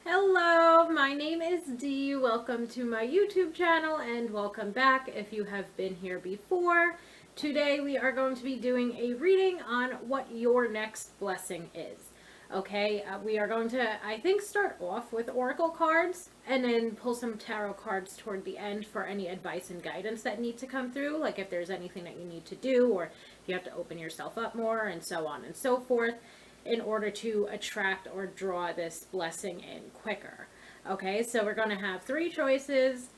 Hello, my name is Dee. Welcome to my YouTube channel and welcome back if you have been here before. Today we are going to be doing a reading on what your next blessing is. Okay, we are going to, I think, start off with oracle cards and then pull some tarot cards toward the end for any advice and guidance that need to come through, like if there's anything that you need to do or if you have to open yourself up more and so on and so forth, in order to attract or draw this blessing in quicker. Okay, so we're going to have three choices.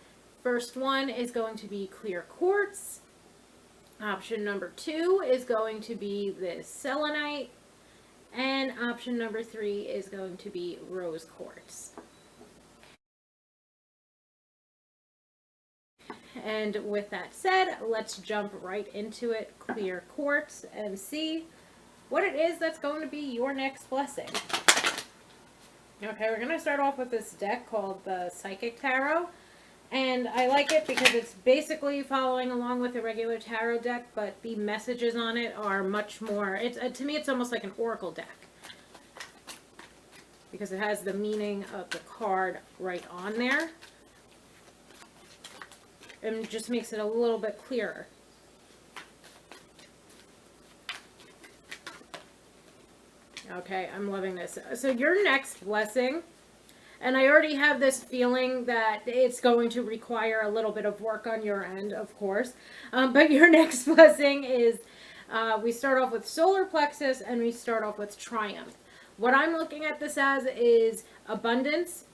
First one is going to be clear quartz. Option number 2 is going to be this selenite. And option number 3 is going to be rose quartz. And with that said, let's jump right into it. Clear quartz and see what it is that's going to be your next blessing. Okay, we're going to start off with this deck called the Psychic Tarot. And I like it because it's basically following along with a regular tarot deck, but the messages on it are much more, to me it's almost like an oracle deck. Because it has the meaning of the card right on there. And just makes it a little bit clearer. Okay, I'm loving this. So your next blessing, and I already have this feeling that it's going to require a little bit of work on your end, of course. But your next blessing is, we start off with solar plexus and we start off with triumph. What I'm looking at this as is abundance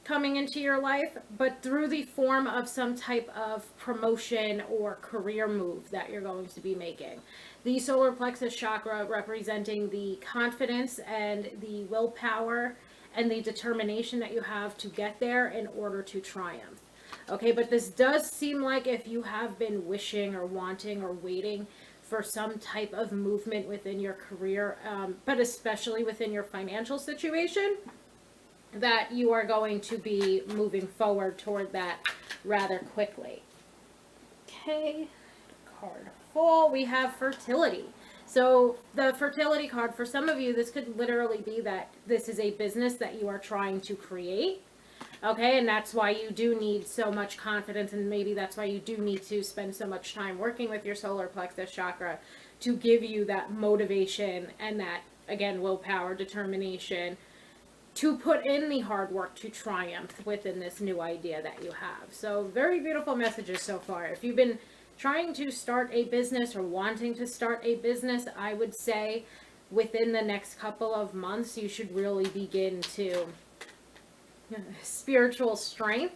coming into your life, but through the form of some type of promotion or career move that you're going to be making. The solar plexus chakra representing the confidence and the willpower and the determination that you have to get there in order to triumph. Okay, but this does seem like if you have been wishing or wanting or waiting for some type of movement within your career, but especially within your financial situation, that you are going to be moving forward toward that rather quickly. Okay, card full. We have fertility. So the fertility card, for some of you, this could literally be that this is a business that you are trying to create. Okay, and that's why you do need so much confidence, and maybe that's why you do need to spend so much time working with your solar plexus chakra to give you that motivation and that, again, willpower, determination, to put in the hard work to triumph within this new idea that you have. So very beautiful messages so far. If you've been trying to start a business or wanting to start a business, I would say within the next couple of months, you should really begin to spiritual strength.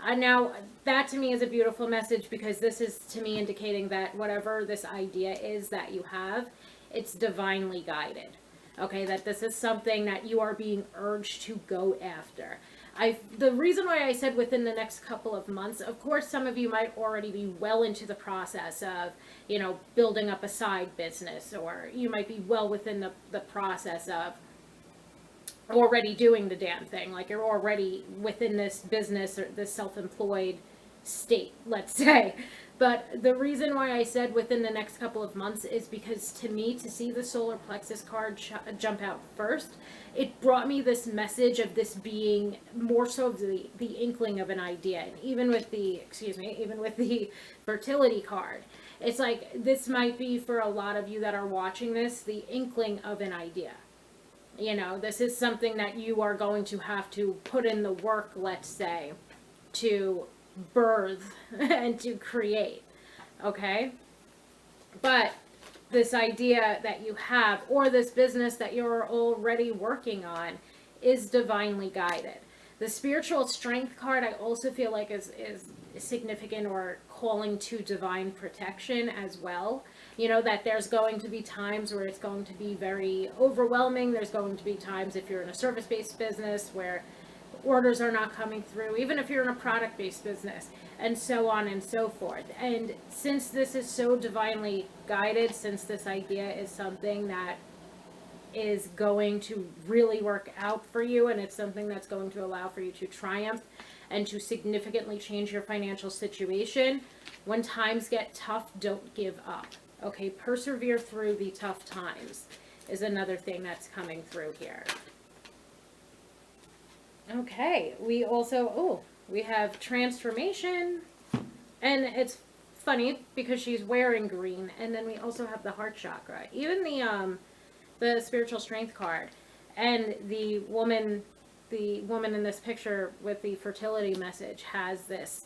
Now, that to me is a beautiful message because this is to me indicating that whatever this idea is that you have, it's divinely guided. Okay, that this is something that you are being urged to go after. The reason why I said within the next couple of months, of course, some of you might already be well into the process of, building up a side business, or you might be well within the process of already doing the damn thing. Like you're already within this business or this self-employed state, let's say. But the reason why I said within the next couple of months is because to me, to see the solar plexus card jump out first, it brought me this message of this being more so of the inkling of an idea. And even with the fertility card, it's like this might be for a lot of you that are watching this, the inkling of an idea. This is something that you are going to have to put in the work, let's say, to birth and to create. Okay? But this idea that you have, or this business that you're already working on, is divinely guided. The spiritual strength card I also feel like is significant or calling to divine protection as well. That there's going to be times where it's going to be very overwhelming. There's going to be times if you're in a service-based business where orders are not coming through, even if you're in a product-based business, and so on and so forth. And since this is so divinely guided, since this idea is something that is going to really work out for you, and it's something that's going to allow for you to triumph and to significantly change your financial situation, when times get tough, don't give up. Okay, persevere through the tough times is another thing that's coming through here. Okay, we also, we have transformation, and it's funny because she's wearing green, and then we also have the heart chakra. Even the spiritual strength card, and the woman in this picture with the fertility message has this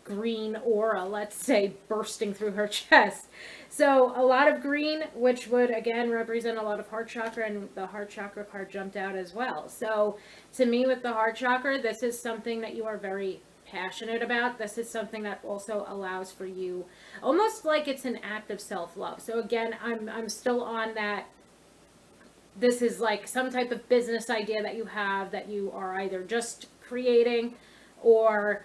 green aura, let's say, bursting through her chest. So a lot of green, which would again represent a lot of heart chakra, and the heart chakra card jumped out as well. So to me, with the heart chakra, this is something that you are very passionate about. This is something that also allows for you, almost like it's an act of self-love. So again, I'm still on that. This is like some type of business idea that you have, that you are either just creating or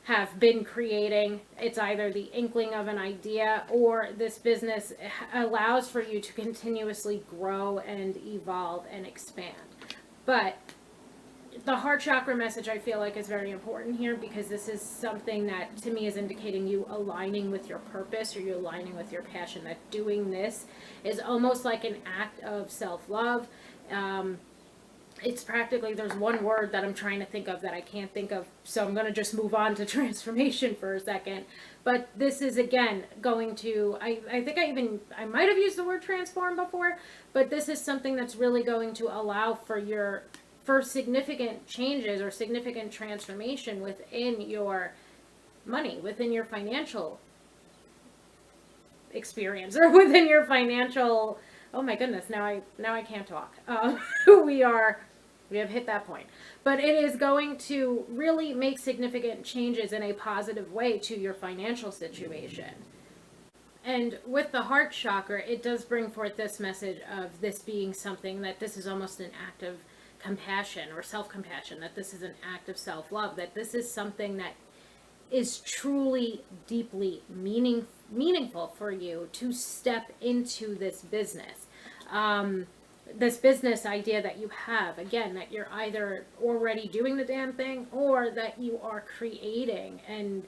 have been creating. It's either the inkling of an idea, or this business allows for you to continuously grow and evolve and expand. But the heart chakra message, I feel like, is very important here, because this is something that to me is indicating you aligning with your purpose, or you aligning with your passion, that doing this is almost like an act of self-love. It's practically, there's one word that I'm trying to think of that I can't think of, so I'm going to just move on to transformation for a second. But this is again going to, I think I might have used the word transform before, but this is something that's really going to allow for significant changes or significant transformation within your money, within your financial experience, or within your financial, oh my goodness, now I can't talk. We have hit that point. But it is going to really make significant changes in a positive way to your financial situation. And with the heart chakra, it does bring forth this message of this being something that this is almost an act of compassion or self-compassion, that this is an act of self-love, that this is something that is truly deeply meaningful for you to step into this business. This business idea that you have, again, that you're either already doing the damn thing, or that you are creating. And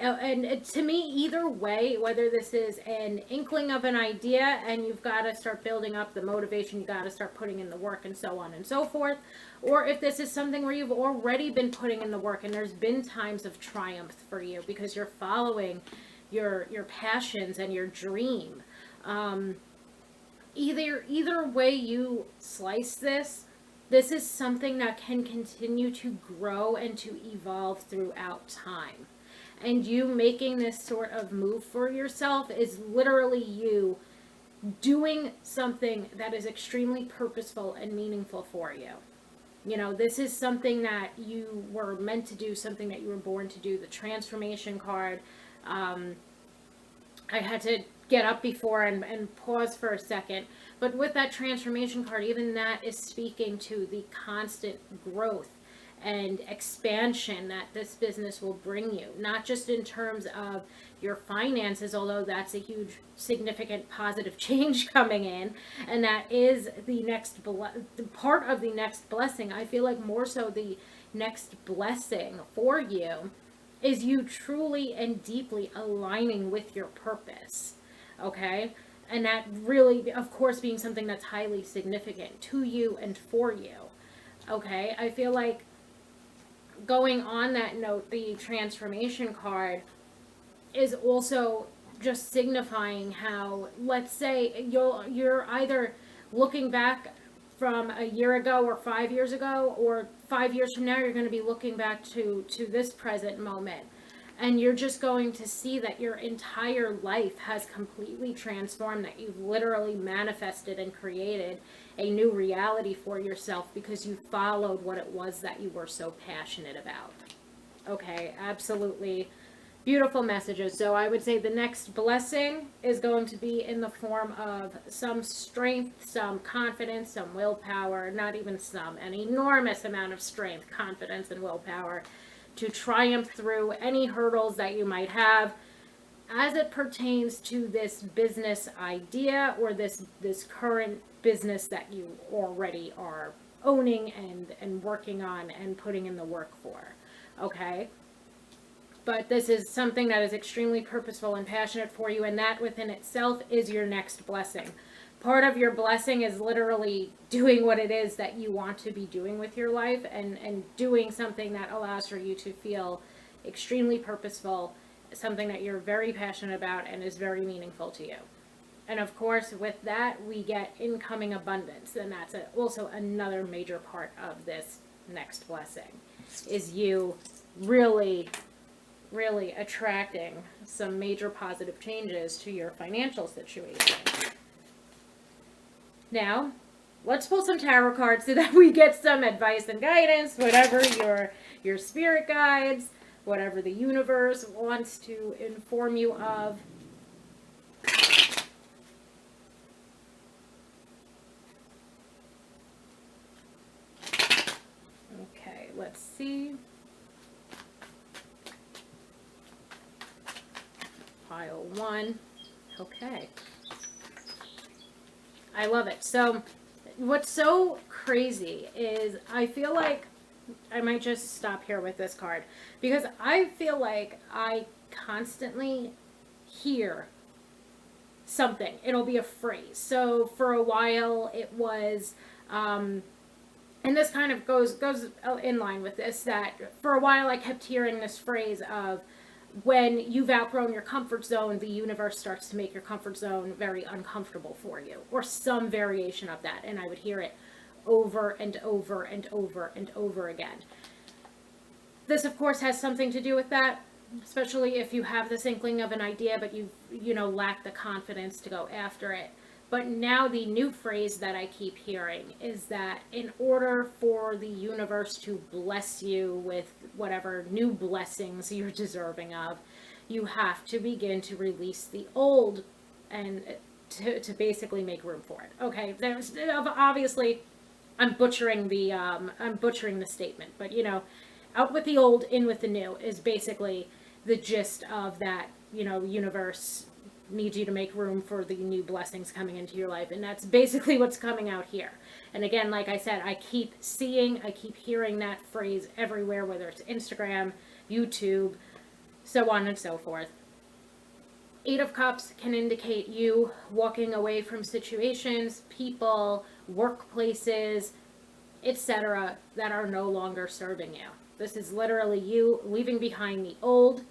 to me, either way, whether this is an inkling of an idea and you've got to start building up the motivation, you got to start putting in the work and so on and so forth, or if this is something where you've already been putting in the work and there's been times of triumph for you because you're following your passions and your dream. Either way you slice this, this is something that can continue to grow and to evolve throughout time. And you making this sort of move for yourself is literally you doing something that is extremely purposeful and meaningful for you. You know, this is something that you were meant to do, something that you were born to do. The transformation card, I had to get up before and pause for a second. But with that transformation card, even that is speaking to the constant growth and expansion that this business will bring you, not just in terms of your finances, although that's a huge significant positive change coming in, and that is the next part of the next blessing. I feel like more so the next blessing for you is you truly and deeply aligning with your purpose. Okay, and that really, of course, being something that's highly significant to you and for you. Okay, I feel like, going on that note, the transformation card is also just signifying how, let's say you're either looking back from a year ago or 5 years ago, or 5 years from now you're going to be looking back to this present moment, and you're just going to see that your entire life has completely transformed, that you've literally manifested and created a new reality for yourself because you followed what it was that you were so passionate about. Okay, absolutely beautiful messages. So I would say the next blessing is going to be in the form of some strength, some confidence, some willpower, not even some, an enormous amount of strength, confidence, and willpower to triumph through any hurdles that you might have as it pertains to this business idea, or this current business that you already are owning and working on and putting in the work for. Okay, but this is something that is extremely purposeful and passionate for you, and that within itself is your next blessing. part of your blessing is literally doing what it is that you want to be doing with your life, and doing something that allows for you to feel extremely purposeful, something that you're very passionate about and is very meaningful to you. And of course, with that, we get incoming abundance. And that's also another major part of this next blessing, is you really, really attracting some major positive changes to your financial situation. Now, let's pull some tarot cards so that we get some advice and guidance, whatever your spirit guides, whatever the universe wants to inform you of. Okay, let's see. Pile 1. Okay. I love it. So, what's so crazy is I feel like I might just stop here with this card, because I feel like I constantly hear something. It'll be a phrase. So for a while it was, and this kind of goes in line with this, that for a while I kept hearing this phrase of, when you've outgrown your comfort zone, the universe starts to make your comfort zone very uncomfortable for you, or some variation of that. And I would hear it over and over and over and over again. This, of course, has something to do with that, especially if you have this inkling of an idea, but you lack the confidence to go after it. But now the new phrase that I keep hearing is that in order for the universe to bless you with whatever new blessings you're deserving of, you have to begin to release the old, and to basically make room for it. Okay, there's obviously I'm butchering the statement, but out with the old, in with the new is basically the gist of that. Universe needs you to make room for the new blessings coming into your life, and that's basically what's coming out here. And again, like I said, I keep hearing that phrase everywhere, whether it's Instagram, YouTube, so on and so forth. 8 of Cups can indicate you walking away from situations, people, workplaces, etc., that are no longer serving you. This is literally you leaving behind the old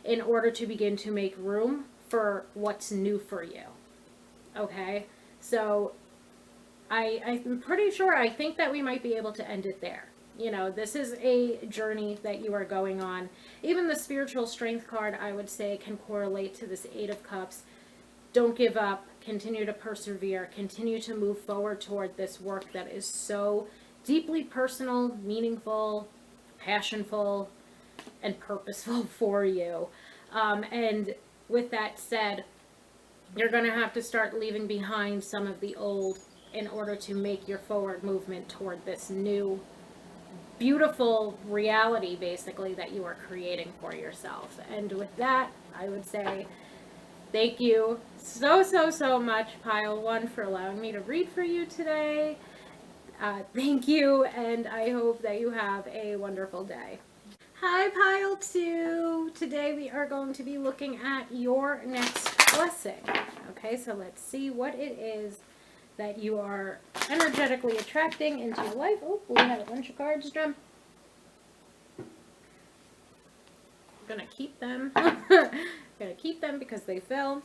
in order to begin to make room for what's new for you. Okay, so I'm pretty sure, I think that we might be able to end it there. This is a journey that you are going on. Even the spiritual strength card, I would say, can correlate to this 8 of Cups. Don't give up, continue to persevere, continue to move forward toward this work that is so deeply personal, meaningful, passionful, and purposeful for you. And with that said, you're going to have to start leaving behind some of the old in order to make your forward movement toward this new, beautiful reality, basically, that you are creating for yourself. And with that, I would say thank you so much, Pile 1, for allowing me to read for you today. Thank you, and I hope that you have a wonderful day. Hi, Pile 2. Today we are going to be looking at your next blessing. Okay, so let's see what it is that you are energetically attracting into your life. Oh, we have a bunch of cards, Drum. I'm gonna keep them. Gonna keep them because they fell.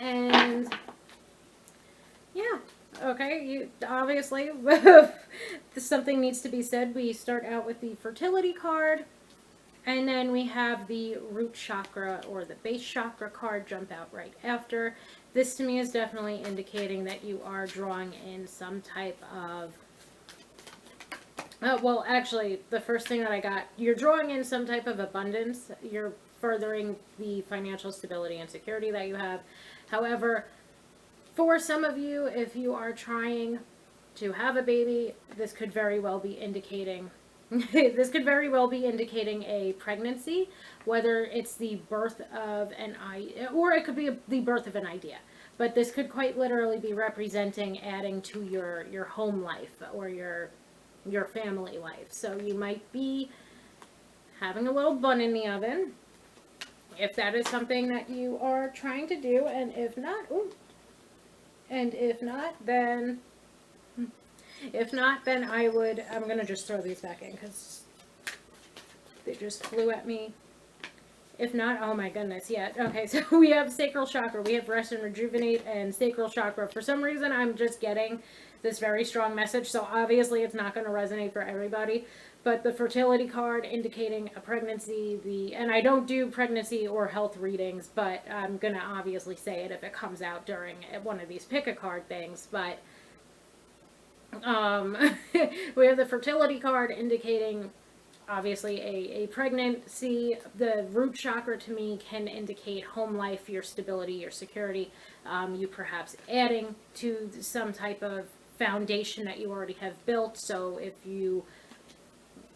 And yeah. Okay, you obviously, something needs to be said. We start out with the fertility card, and then we have the root chakra or the base chakra card jump out right after. This to me is definitely indicating that you are drawing in some type of, well, actually, the first thing that I got, you're drawing in some type of abundance. You're furthering the financial stability and security that you have. However, for some of you, if you are trying to have a baby, this could very well be indicating a pregnancy, whether it's the birth of an idea, or it could be the birth of an idea. But this could quite literally be representing adding to your home life or your family life. So you might be having a little bun in the oven, if that is something that you are trying to do. And if not, ooh, And if not, then I'm going to just throw these back in because they just flew at me. If not, oh my goodness, yeah. Okay, so we have sacral chakra, we have rest and rejuvenate, and sacral chakra. For some reason, I'm just getting this very strong message, so obviously it's not going to resonate for everybody. But the fertility card indicating a pregnancy, and I don't do pregnancy or health readings, but I'm going to obviously say it if it comes out during one of these pick a card things. But um, we have the fertility card indicating obviously a pregnancy. The root chakra to me can indicate home life, your stability, your security. You perhaps adding to some type of foundation that you already have built. So if you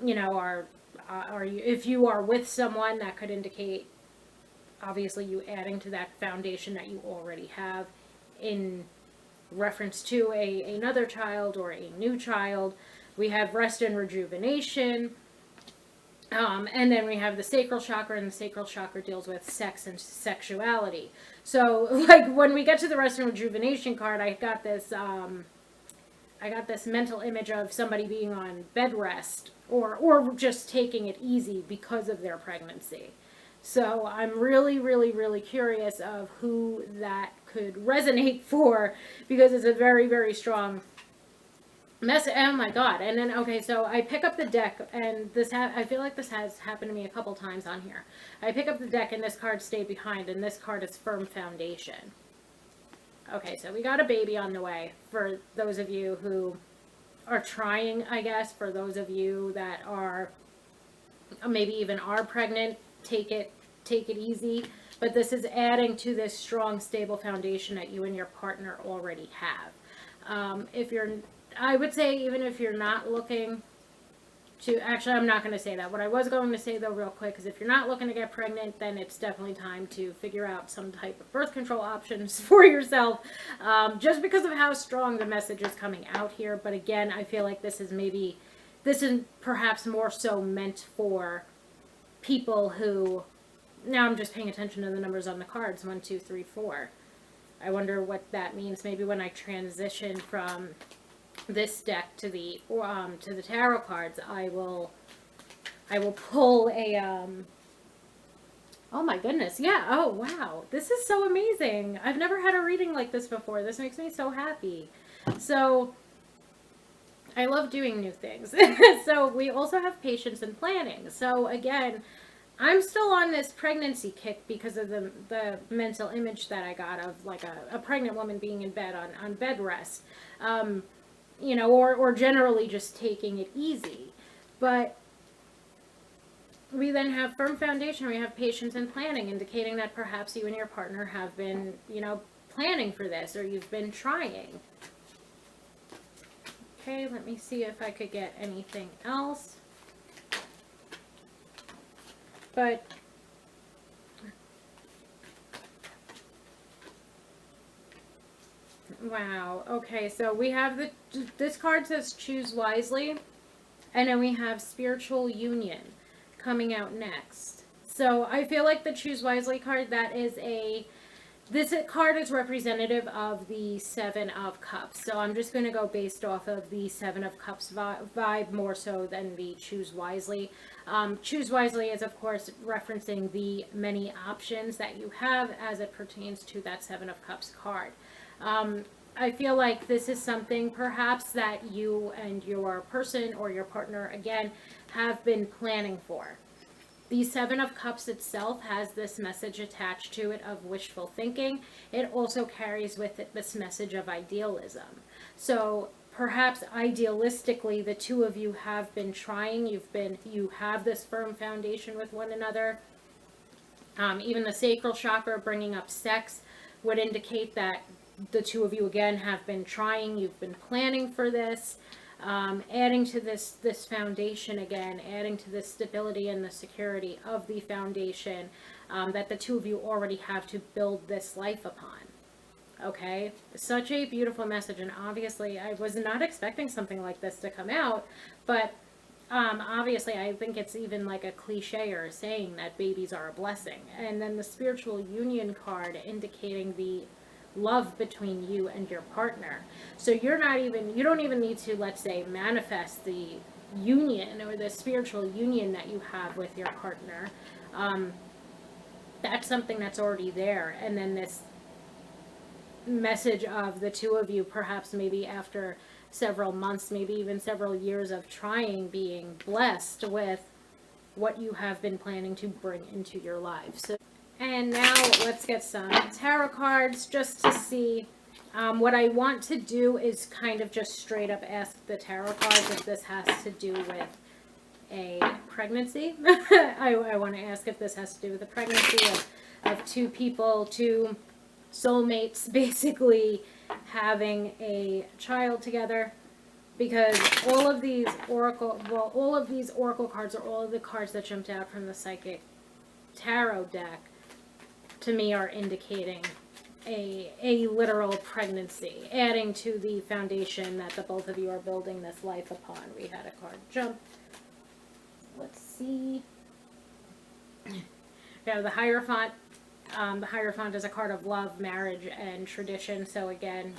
know if you are with someone, that could indicate obviously you adding to that foundation that you already have in reference to another child or a new child. We have rest and rejuvenation. And then we have the sacral chakra, and the sacral chakra deals with sex and sexuality. So, like, when we get to the rest and rejuvenation card, I got this mental image of somebody being on bed rest or just taking it easy because of their pregnancy. So I'm really, really, really curious of who that could resonate for, because it's a very, very strong message. Oh my god. And then, okay, so I pick up the deck, and I feel like this has happened to me a couple times on here. I pick up the deck, and this card stayed behind, and this card is firm foundation. Okay, so we got a baby on the way for those of you who are trying, I guess. For those of you that are maybe even are pregnant, take it easy. But this is adding to this strong, stable foundation that you and your partner already have. I would say, even if you're not looking to, actually, I'm not going to say that. What I was going to say, though, real quick, is if you're not looking to get pregnant, then it's definitely time to figure out some type of birth control options for yourself, just because of how strong the message is coming out here. But again, I feel like this is perhaps more so meant for people who, now I'm just paying attention to the numbers on the cards, 1, 2, 3, 4. I wonder what that means. Maybe when I transition from this deck to the tarot cards, I will pull a oh my goodness, yeah, oh wow, this is so amazing. I've never had a reading like this before. This makes me so happy. So I love doing new things. So we also have patience and planning. So again, I'm still on this pregnancy kick because of the mental image that I got of like a pregnant woman being in bed on bed rest. Or generally just taking it easy. But we then have firm foundation, we have patience and planning, indicating that perhaps you and your partner have been, planning for this, or you've been trying. Okay, let me see if I could get anything else. But wow. Okay, so we have this card says choose wisely, and then we have spiritual union coming out next. So I feel like the choose wisely card, this card is representative of the Seven of Cups. So I'm just going to go based off of the Seven of Cups vibe more so than the choose wisely. Choose wisely is, of course, referencing the many options that you have as it pertains to that Seven of Cups card. I feel like this is something perhaps that you and your person or your partner, again, have been planning for. The Seven of Cups itself has this message attached to it of wishful thinking. It also carries with it this message of idealism. So perhaps idealistically, the two of you have been trying. You have this firm foundation with one another. Even the sacral chakra bringing up sex would indicate that the two of you, again, have been trying. You've been planning for this. Adding to this foundation, again, adding to the stability and the security of the foundation that the two of you already have to build this life upon. Okay, such a beautiful message, and obviously I was not expecting something like this to come out, but obviously I think it's even like a cliche or a saying that babies are a blessing. And then the spiritual union card indicating the love between you and your partner. So you don't even need to, let's say, manifest the union or the spiritual union that you have with your partner. Um, that's something that's already there. And then this message of the two of you, perhaps maybe after several months, maybe even several years of trying, being blessed with what you have been planning to bring into your life. So, and now let's get some tarot cards just to see. What I want to do is kind of just straight up ask the tarot cards if this has to do with a pregnancy. I want to ask if this has to do with a pregnancy of two people, two soulmates, basically having a child together. Because all of these oracle cards are all of the cards that jumped out from the Psychic Tarot deck to me are indicating a literal pregnancy, adding to the foundation that the both of you are building this life upon. We had a card jump. Let's see. We have the Hierophant. The Hierophant is a card of love, marriage, and tradition. So again,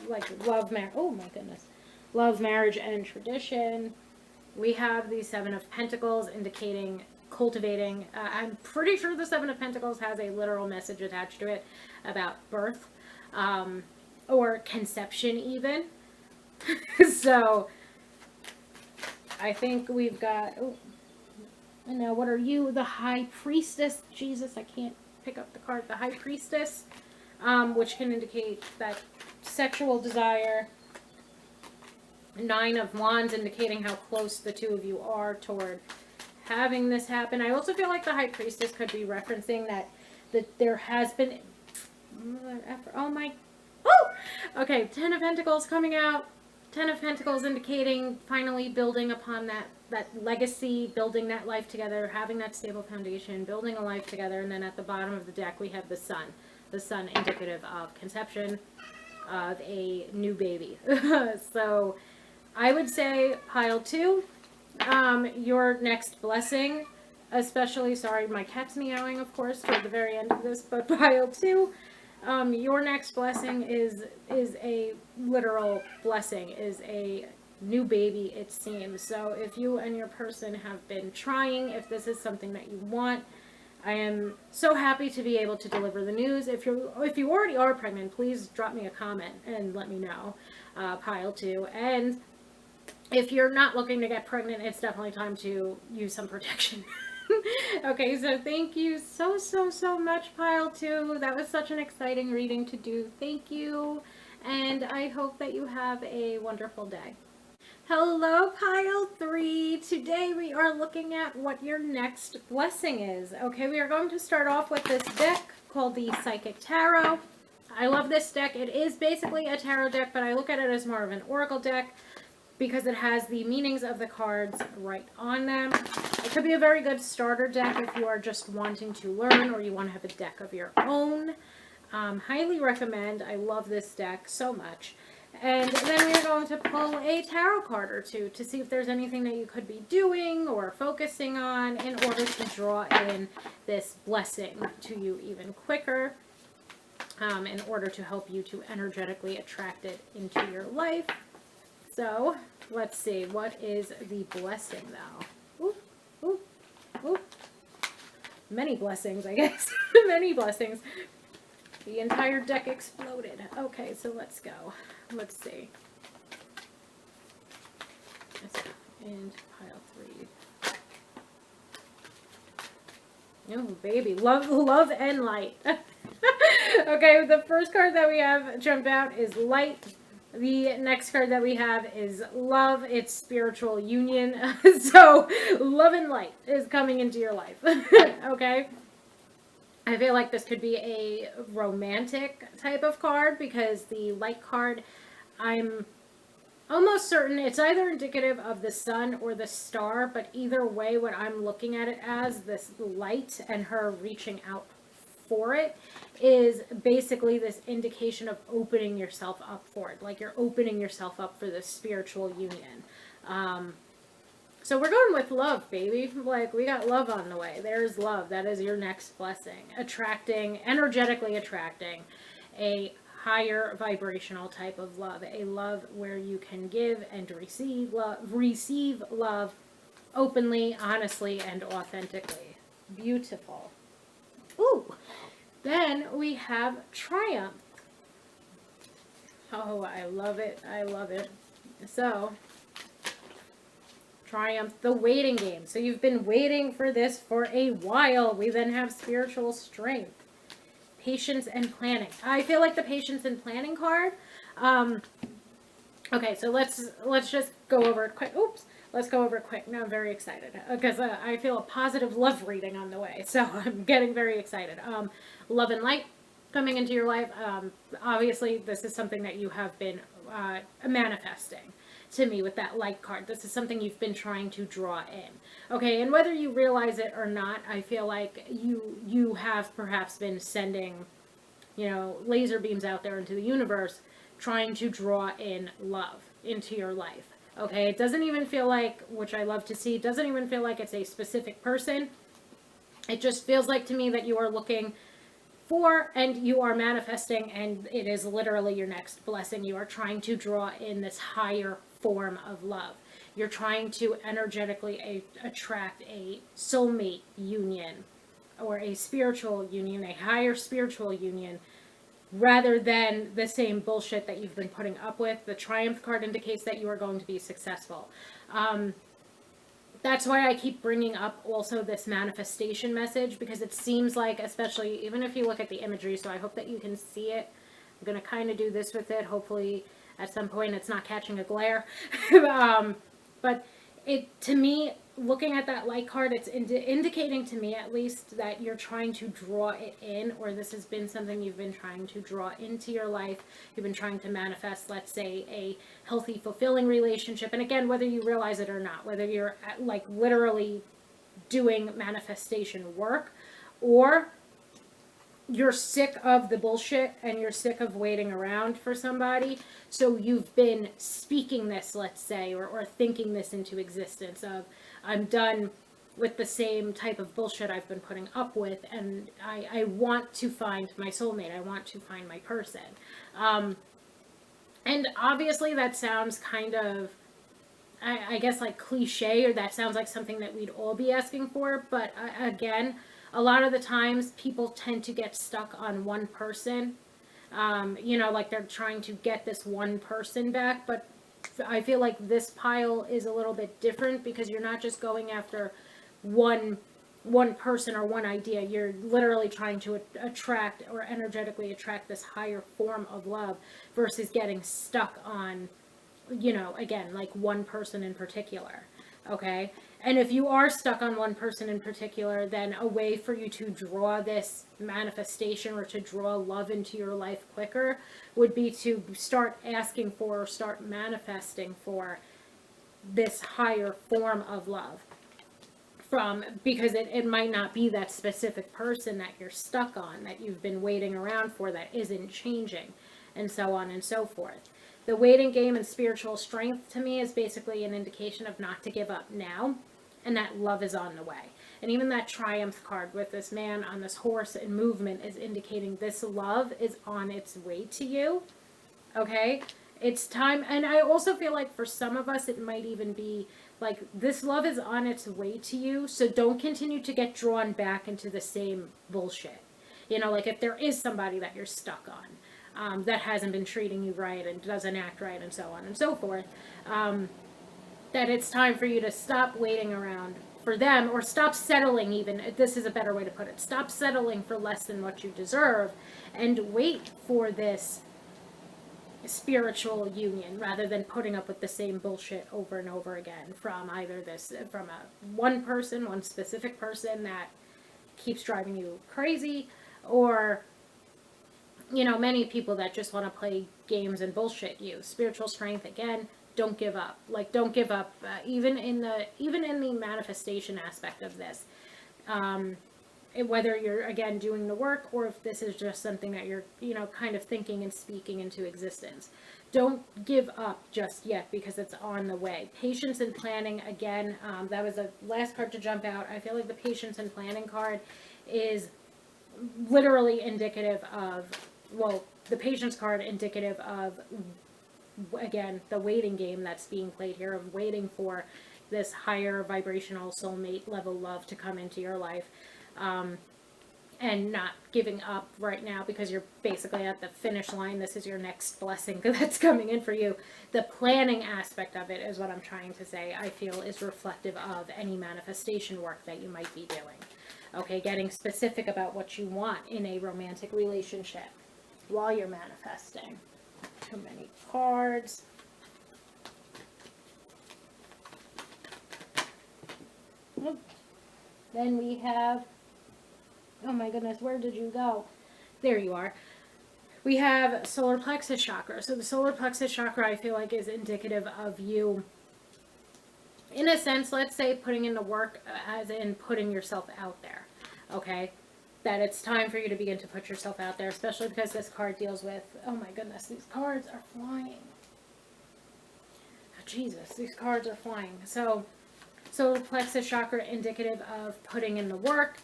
like love, oh my goodness. Love, marriage, and tradition. We have the Seven of Pentacles indicating cultivating. I'm pretty sure the Seven of Pentacles has a literal message attached to it about birth, or conception even. So I think we've got, oh, and now what are you? The High Priestess. Jesus, I can't pick up the card. The High Priestess, which can indicate that sexual desire. Nine of Wands indicating how close the two of you are toward having this happen. I also feel like the High Priestess could be referencing that there has been, oh my, oh, okay, Ten of Pentacles coming out. Ten of Pentacles indicating finally building upon that legacy, building that life together, having that stable foundation, building a life together. And then at the bottom of the deck we have the Sun. The Sun indicative of conception of a new baby. So I would say pile 2, your next blessing, especially, sorry, my cat's meowing, of course, toward the very end of this, but pile 2, your next blessing is a literal blessing, is a new baby, it seems. So if you and your person have been trying, if this is something that you want, I am so happy to be able to deliver the news. If you already are pregnant, please drop me a comment and let me know, pile 2. And if you're not looking to get pregnant, it's definitely time to use some protection. Okay, so thank you so much, pile 2. That was such an exciting reading to do. Thank you, and I hope that you have a wonderful day. Hello, pile 3. Today we are looking at what your next blessing is. Okay, we are going to start off with this deck called the Psychic Tarot. I love this deck. It is basically a tarot deck, but I look at it as more of an oracle deck, because it has the meanings of the cards right on them. It could be a very good starter deck if you are just wanting to learn or you want to have a deck of your own. Highly recommend. I love this deck so much. And then we are going to pull a tarot card or two to see if there's anything that you could be doing or focusing on in order to draw in this blessing to you even quicker, in order to help you to energetically attract it into your life. So, let's see. What is the blessing, though? Ooh, ooh, ooh. Many blessings, I guess. Many blessings. The entire deck exploded. Okay, so let's go. Let's see. And pile 3. Oh, baby. Love and light. Okay, the first card that we have jumped out is light. The next card that we have is love. It's spiritual union. So love and light is coming into your life. Okay. I feel like this could be a romantic type of card, because the light card, I'm almost certain it's either indicative of the sun or the star, but either way, what I'm looking at it as, this light and her reaching out for it, is basically this indication of opening yourself up for it. Like you're opening yourself up for this spiritual union. So we're going with love, baby. Like, we got love on the way. There's love. That is your next blessing. Attracting, energetically attracting a higher vibrational type of love, a love where you can give and receive love openly, honestly, and authentically. Beautiful. Ooh. Then we have triumph. Oh, I love it. I love it. So, triumph, the waiting game. So you've been waiting for this for a while. We then have spiritual strength, patience, and planning. I feel like the patience and planning card. Okay, so let's just go over it quick. Oops. Let's go over it quick. Now I'm very excited because I feel a positive love reading on the way. So I'm getting very excited. Love and light coming into your life. Obviously, this is something that you have been manifesting to me with that light card. This is something you've been trying to draw in. Okay, and whether you realize it or not, I feel like you have perhaps been sending, laser beams out there into the universe trying to draw in love into your life. Okay, it doesn't even feel like, which I love to see, it doesn't even feel like it's a specific person. It just feels like to me that you are looking for and you are manifesting, and it is literally your next blessing. You are trying to draw in this higher form of love. You're trying to energetically attract a soulmate union or a spiritual union, a higher spiritual union, rather than the same bullshit that you've been putting up with. The Triumph card indicates that you are going to be successful. That's why I keep bringing up also this manifestation message, because it seems like, especially even if you look at the imagery, so I hope that you can see it. I'm going to kind of do this with it. Hopefully at some point it's not catching a glare. But to me, looking at that light card, it's indicating to me at least that you're trying to draw it in, or this has been something you've been trying to draw into your life. You've been trying to manifest, let's say, a healthy, fulfilling relationship. And again, whether you realize it or not, whether you're like literally doing manifestation work, or you're sick of the bullshit and you're sick of waiting around for somebody. So you've been speaking this, let's say, or thinking this into existence of, I'm done with the same type of bullshit I've been putting up with, and I want to find my soulmate. I want to find my person. And obviously that sounds kind of, I guess, like cliche, or that sounds like something that we'd all be asking for. But again, a lot of the times people tend to get stuck on one person. Like they're trying to get this one person back. But I feel like this pile is a little bit different, because you're not just going after one person or one idea. You're literally trying to attract, or energetically attract, this higher form of love, versus getting stuck on, again, like one person in particular. Okay. And if you are stuck on one person in particular, then a way for you to draw this manifestation, or to draw love into your life quicker, would be to start asking for, or start manifesting for, this higher form of love. Because it might not be that specific person that you're stuck on, that you've been waiting around for, that isn't changing, and so on and so forth. The waiting game and spiritual strength to me is basically an indication of not to give up now, and that love is on the way. And even that Triumph card with this man on this horse in movement is indicating this love is on its way to you. Okay? It's time. And I also feel like for some of us, it might even be like, this love is on its way to you, so don't continue to get drawn back into the same bullshit. Like if there is somebody that you're stuck on, that hasn't been treating you right and doesn't act right, and so on and so forth, that it's time for you to stop waiting around for them, or stop settling. Even this is a better way to put it, stop settling for less than what you deserve, and wait for this spiritual union, rather than putting up with the same bullshit over and over again from one person, one specific person that keeps driving you crazy, or many people that just want to play games and bullshit you. Spiritual strength, again, don't give up. Like, don't give up, even in the manifestation aspect of this. Whether you're, again, doing the work, or if this is just something that you're, kind of thinking and speaking into existence. Don't give up just yet, because it's on the way. Patience and planning, again, that was the last card to jump out. I feel like the patience and planning card is literally indicative of, well, the Patience card indicative of, again, the waiting game that's being played here, of waiting for this higher vibrational soulmate level love to come into your life. And not giving up right now because you're basically at the finish line. This is your next blessing that's coming in for you. The planning aspect of it is what I'm trying to say, I feel, is reflective of any manifestation work that you might be doing. Okay, getting specific about what you want in a romantic relationship while you're manifesting. Too many cards. Then we have, oh my goodness, where did you go? There you are. We have solar plexus chakra. So the solar plexus chakra, I feel like, is indicative of you, in a sense, let's say putting in the work, as in putting yourself out there. Okay? That it's time for you to begin to put yourself out there, especially because this card deals with, oh my goodness, these cards are flying. Oh, Jesus, these cards are flying. So solar plexus chakra indicative of putting in the work,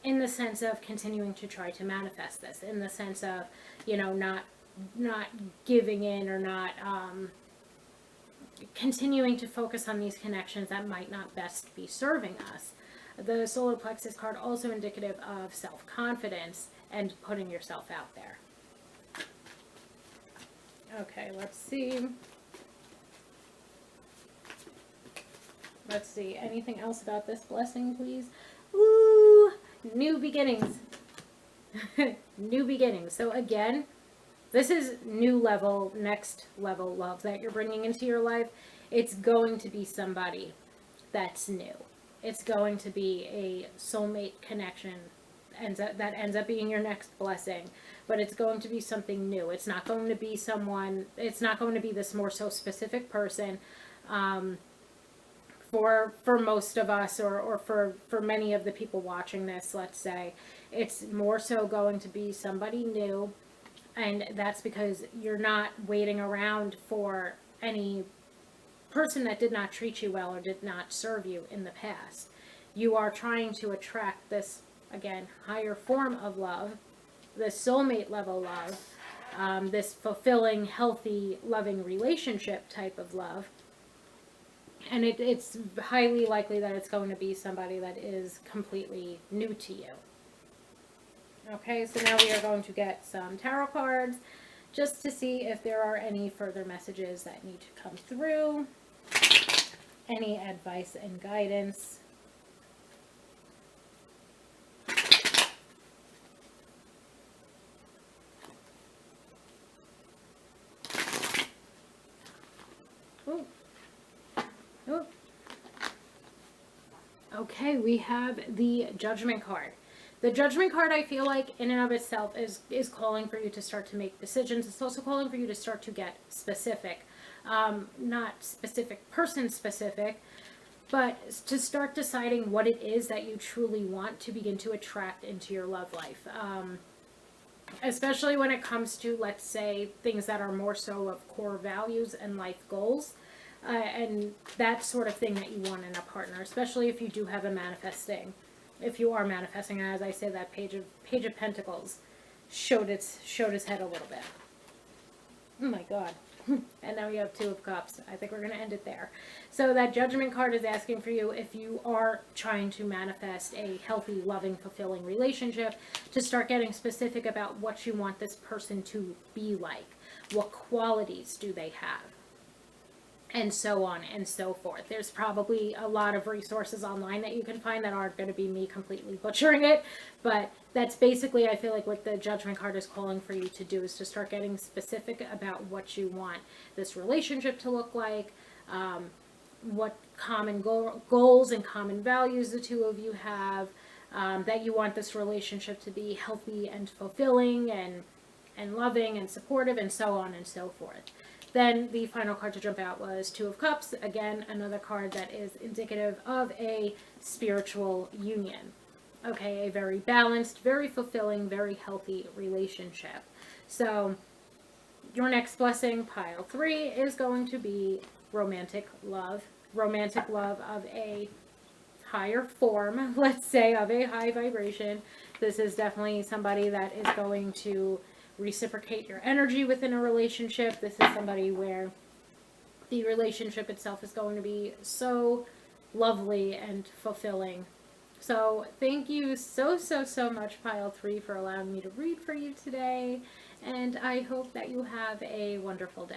in the sense of continuing to try to manifest this, in the sense of, not giving in, or not continuing to focus on these connections that might not best be serving us. The solar plexus card also indicative of self-confidence and putting yourself out there. Okay, let's see. Let's see. Anything else about this blessing, please? Ooh, new beginnings. New beginnings. So again, this is new level, next level love that you're bringing into your life. It's going to be somebody that's new. It's going to be a soulmate connection that ends up being your next blessing. But it's going to be something new. It's not going to be someone, it's not going to be this more so specific person. For most of us, or for many of the people watching this, let's say, it's more so going to be somebody new, and that's because you're not waiting around for any person that did not treat you well or did not serve you in the past. You are trying to attract this, again, higher form of love, this soulmate level love, this fulfilling, healthy, loving relationship type of love. And it's highly likely that it's going to be somebody that is completely new to you. Okay, so now we are going to get some tarot cards just to see if there are any further messages that need to come through. Any advice and guidance. Ooh. Ooh. Okay, we have the Judgment card. The Judgment card, I feel like, in and of itself, is calling for you to start to make decisions. It's also calling for you to start to get specific. Not specific, person specific, but to start deciding what it is that you truly want to begin to attract into your love life. Especially when it comes to, let's say, things that are more so of core values and life goals. And that sort of thing that you want in a partner, especially if you do have a manifesting. If you are manifesting, as I say, that Page of Pentacles showed its head a little bit. Oh my God. And now we have Two of Cups. I think we're going to end it there. So that Judgment card is asking for you, if you are trying to manifest a healthy, loving, fulfilling relationship, to start getting specific about what you want this person to be like. What qualities do they have? And so on and so forth. There's probably a lot of resources online that you can find that aren't going to be me completely butchering it, but that's basically, I feel like, what the Judgment card is calling for you to do, is to start getting specific about what you want this relationship to look like, what common goals and common values the two of you have, that you want this relationship to be healthy and fulfilling and loving and supportive, and so on and so forth. Then the final card to jump out was Two of Cups. Again, another card that is indicative of a spiritual union. Okay, a very balanced, very fulfilling, very healthy relationship. So your next blessing, pile 3, is going to be romantic love. Romantic love of a higher form, let's say, of a high vibration. This is definitely somebody that is going to reciprocate your energy within a relationship. This is somebody where the relationship itself is going to be so lovely and fulfilling. So thank you so much, Pile 3, for allowing me to read for you today, and I hope that you have a wonderful day.